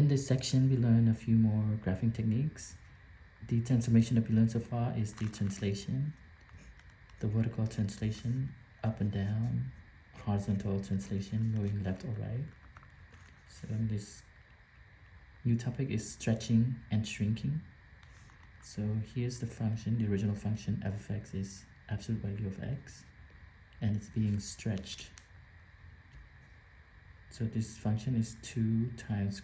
In this section, we learn a few more graphing techniques. The transformation that we learned so far is the translation, the vertical translation, up and down, horizontal translation, moving left or right. So this new topic is stretching and shrinking. So here's the function, the original function f of x is absolute value of x, and it's being stretched. So this function is 2 times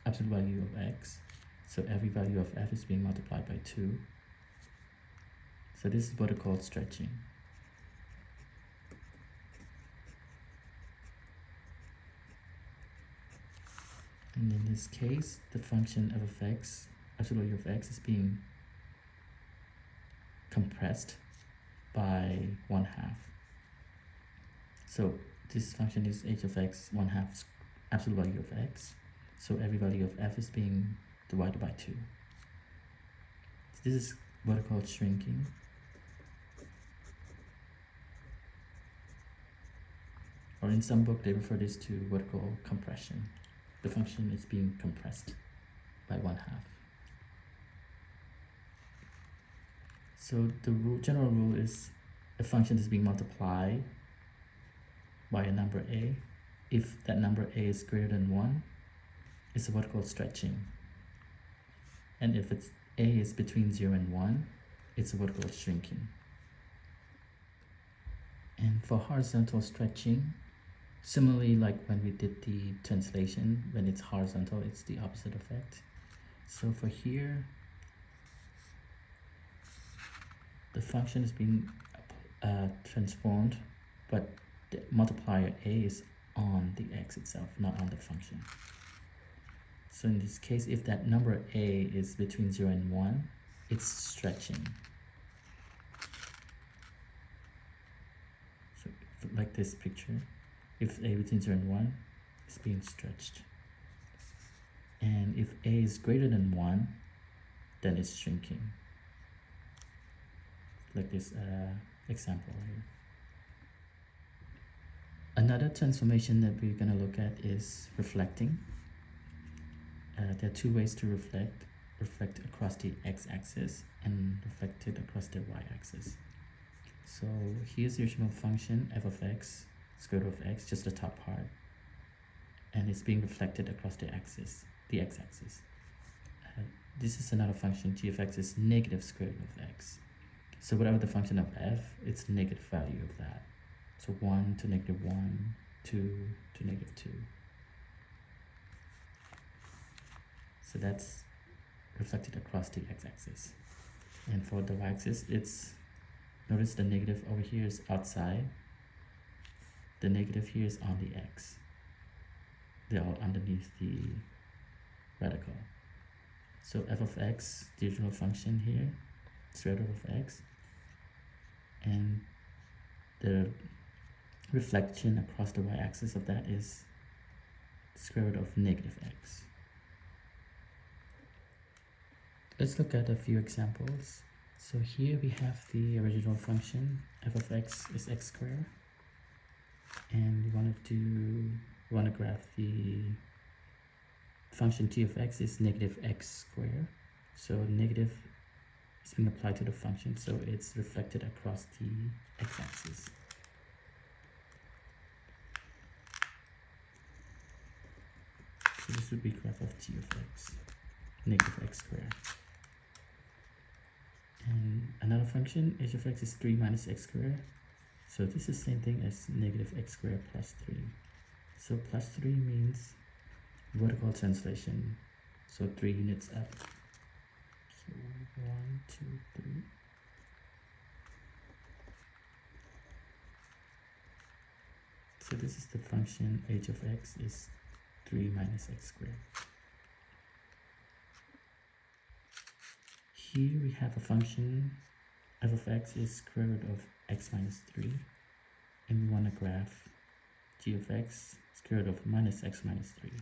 absolute value of x. So every value of f is being multiplied by 2. So this is what is called stretching. And in this case, the function f of x, absolute value of x, is being compressed by 1/2. So this function is h of x 1/2 absolute value of x. So every value of f is being divided by 2. So this is what is called shrinking. Or in some book, they refer this to what is called compression. The function is being compressed by 1/2. So the general rule is a function is being multiplied by a number a. If that number a is greater than 1, it's what is called stretching. And if it's a is between 0 and 1, it's what is called shrinking. And for horizontal stretching, similarly like when we did the translation, when it's horizontal, it's the opposite effect. So for here, the function is being transformed, but the multiplier a is on the x itself, not on the function. So in this case, if that number a is between 0 and 1, it's stretching. So like this picture, if a between 0 and 1, it's being stretched. And if a is greater than 1, then it's shrinking. Like this example here. Another transformation that we're going to look at is reflecting. There are 2 ways to reflect across the x-axis and reflected across the y-axis. So here's the original function f of x, square root of x, just the top part, and it's being reflected across the axis, the x-axis. This is another function, g of x is negative square root of x. So whatever the function of f, it's negative value of that. So 1 to negative 1, 2 to negative 2. So that's reflected across the x-axis. And for the y-axis, it's, notice the negative over here is outside. The negative here is on the x. They're all underneath the radical. So f of x, the original function here, square root of x, and the reflection across the y-axis of that is square root of negative x. Let's look at a few examples. So here we have the original function, f of x is x squared, and we want to graph the function g of x is negative x squared. So negative is being applied to the function, so it's reflected across the x-axis. So this would be graph of g of x, negative x squared. And another function, h of x is 3 minus x squared. So this is the same thing as negative x squared plus 3. So plus 3 means vertical translation. So 3 units up. So 1, 2, 3. So this is the function h of x is 3 minus x squared. Here we have a function, f of x is square root of x minus 3, and we want to graph g of x, square root of minus x minus 3.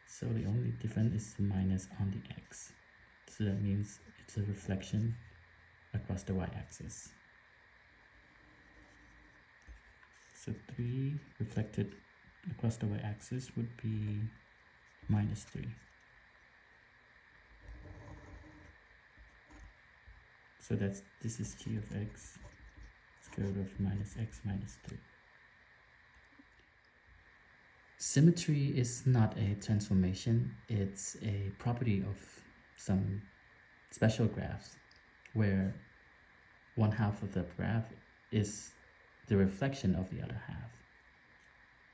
So the only difference is the minus on the x. So that means it's a reflection across the y-axis. So 3 reflected across the y-axis would be minus 3. So this is g of x square root of minus x minus 3. Symmetry is not a transformation, it's a property of some special graphs where one half of the graph is the reflection of the other half.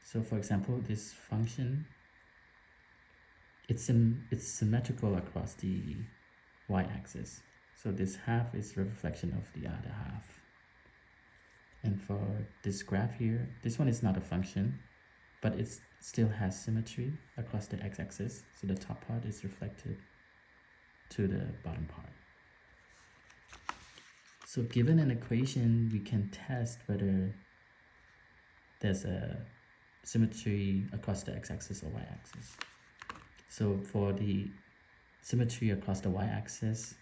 So for example, this function, it's symmetrical across the y-axis. So this half is a reflection of the other half. And for this graph here, this one is not a function, but it still has symmetry across the x-axis. So the top part is reflected to the bottom part. So given an equation, we can test whether there's a symmetry across the x-axis or y-axis. So for the symmetry across the y-axis,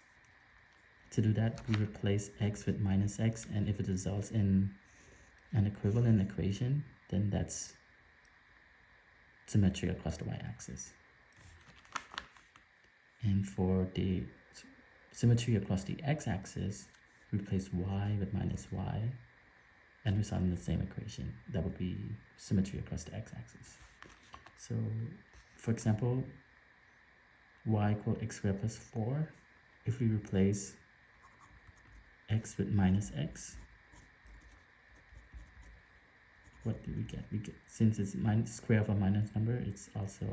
to do that, we replace x with minus x, and if it results in an equivalent equation, then that's symmetry across the y-axis. And for the symmetry across the x-axis, replace y with minus y, and result in the same equation. That would be symmetry across the x-axis. So, for example, y equal x squared plus 4. If we replace x with minus x, what do we get? We get, since it's square of a minus number, it's also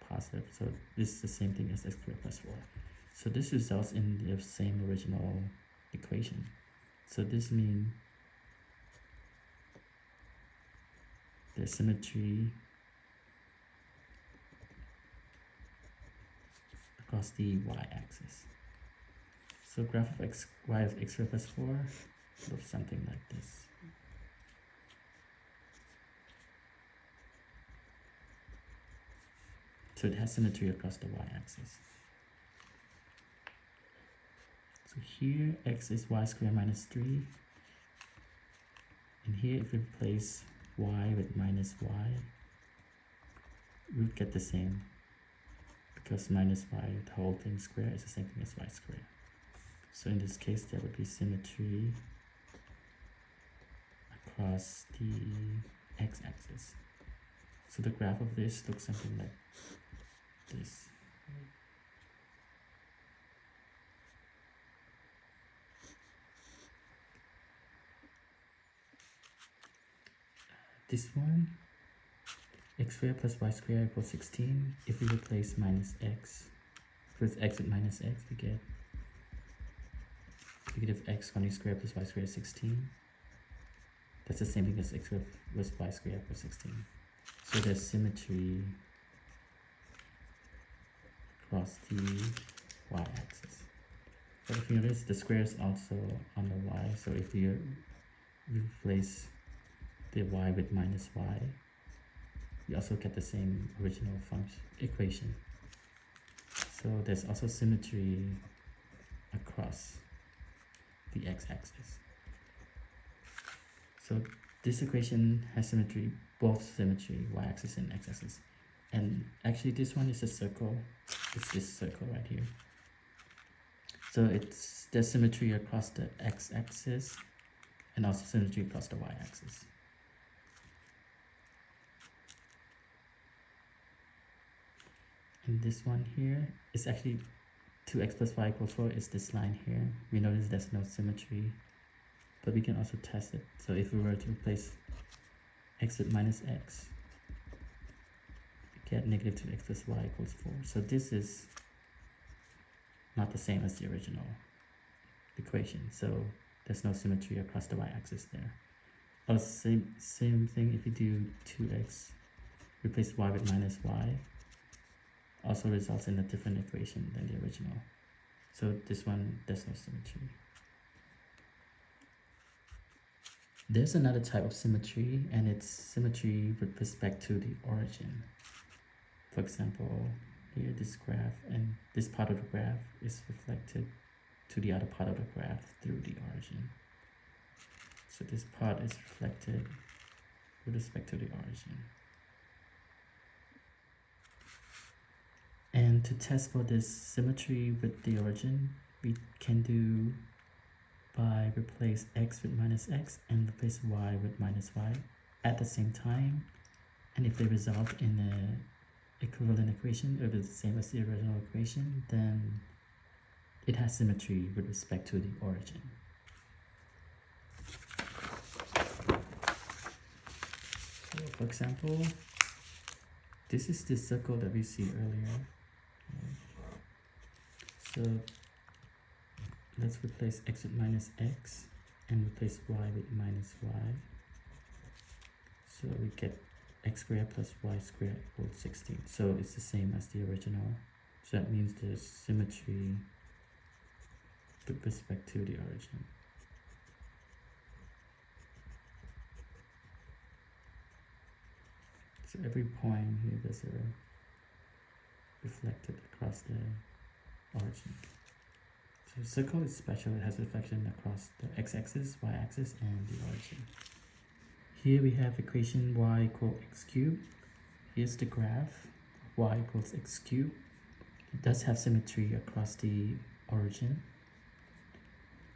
positive. So this is the same thing as x squared plus 4. So this results in the same original equation. So this means the symmetry across the y-axis. So graph of y of x squared plus 4 looks something like this. So it has symmetry across the y-axis. So here x is y squared minus 3. And here if we replace y with minus y, we would get the same, because minus y, the whole thing square, is the same thing as y squared. So in this case, there would be symmetry across the x-axis. So the graph of this looks something like this. This one, x squared plus y squared equals 16. If we replace minus x with x with minus x, we get negative x squared plus y squared is 16. That's the same thing as x with y squared equals 16. So there's symmetry across the y-axis. But if you notice, the square is also on the y. So if you replace the y with minus y, you also get the same original function equation. So there's also symmetry across the x-axis. So this equation has symmetry, both symmetry, y-axis and x-axis. And actually this one is a circle. It's this circle right here. So there's symmetry across the x-axis and also symmetry across the y-axis. And this one here is actually 2x plus y equals 4 is this line here. We notice there's no symmetry, but we can also test it. So if we were to replace x with minus x, we get negative 2x plus y equals 4. So this is not the same as the original equation. So there's no symmetry across the y-axis there. Oh, same thing if you do 2x, replace y with minus y, also results in a different equation than the original. So this one, there's no symmetry. There's another type of symmetry, and it's symmetry with respect to the origin. For example, here this graph, and this part of the graph is reflected to the other part of the graph through the origin. So this part is reflected with respect to the origin. And to test for this symmetry with the origin, we can do by replace x with minus x and replace y with minus y at the same time, and if they result in an equivalent equation or the same as the original equation, then it has symmetry with respect to the origin. So for example, this is the circle that we see earlier. So let's replace x with minus x and replace y with minus y. So we get x squared plus y squared equals 16. So it's the same as the original. So that means there's symmetry with respect to the origin. So every point here, there's a reflected across the origin. So the circle is special, it has reflection across the x-axis, y-axis, and the origin. Here we have equation y equals x cubed. Here's the graph, y equals x cubed. It does have symmetry across the origin.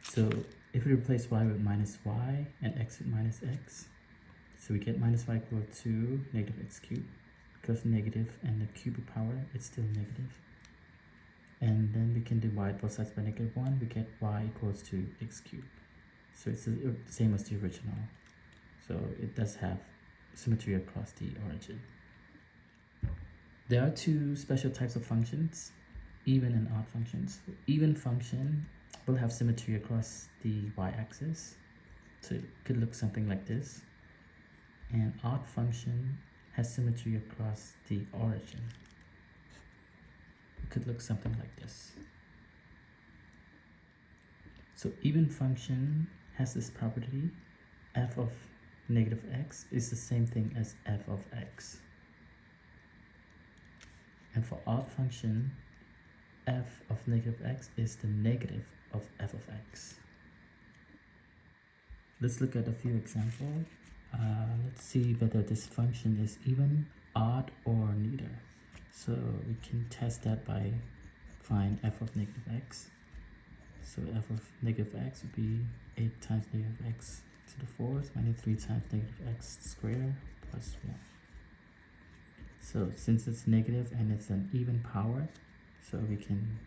So if we replace y with minus y and x with minus x, so we get minus y equal to negative x cubed, because negative and the cubic power, it's still negative. And then we can divide both sides by -1, we get y equals to x cubed. So it's the same as the original. So it does have symmetry across the origin. There are two special types of functions, even and odd functions. Even function will have symmetry across the y-axis. So it could look something like this. And odd function has symmetry across the origin. It could look something like this. So even function has this property, f of negative x is the same thing as f of x. And for odd function, f of negative x is the negative of f of x. Let's look at a few examples. Let's see whether this function is even, odd, or neither. So we can test that by find f of negative x. So f of negative x would be 8 times negative x to the 4th minus 3 times negative x squared plus 1. So since it's negative and it's an even power, so we can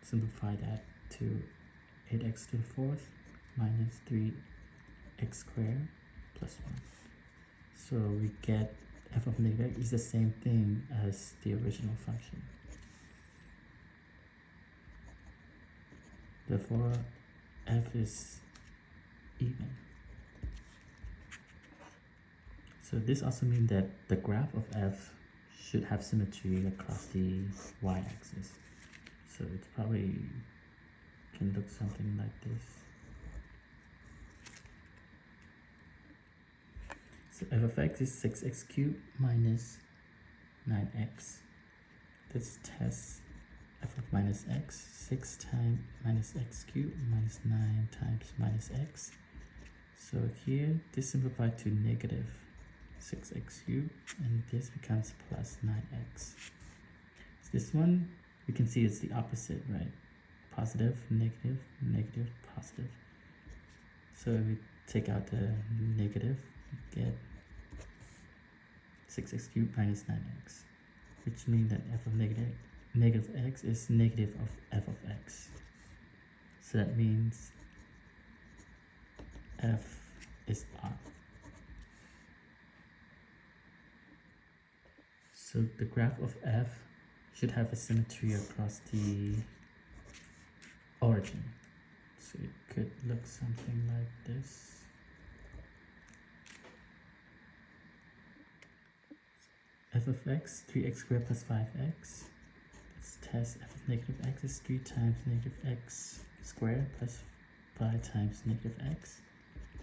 simplify that to 8x to the 4th minus 3x squared plus 1. So we get f of negative x is the same thing as the original function. Therefore, f is even. So this also means that the graph of f should have symmetry across the y-axis. So it probably can look something like this. So f of x is 6x cubed minus 9x. Let's test f of minus x. 6 times minus x cubed minus 9 times minus x. So here, this simplified to negative 6x cubed, and this becomes plus 9x. So this one, we can see it's the opposite, right? Positive, negative, negative, positive. So we take out the negative, we get 6x cubed minus 9x, which means that f of negative x is negative of f of x. So that means f is odd. So the graph of f should have a symmetry across the origin. So it could look something like this. F of x, 3x squared plus 5x. Let's test f of negative x is 3 times negative x squared plus 5 times negative x.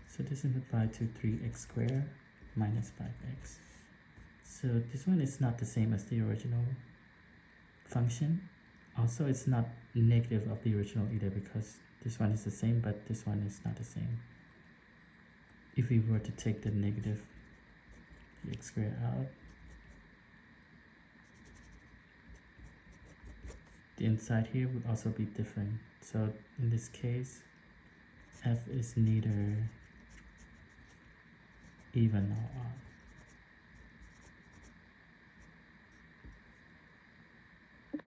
So this simplifies to 3x squared minus 5x. So this one is not the same as the original function. Also, it's not negative of the original either, because this one is the same, but this one is not the same. If we were to take the negative x squared out, the inside here would also be different. So in this case, F is neither even nor odd.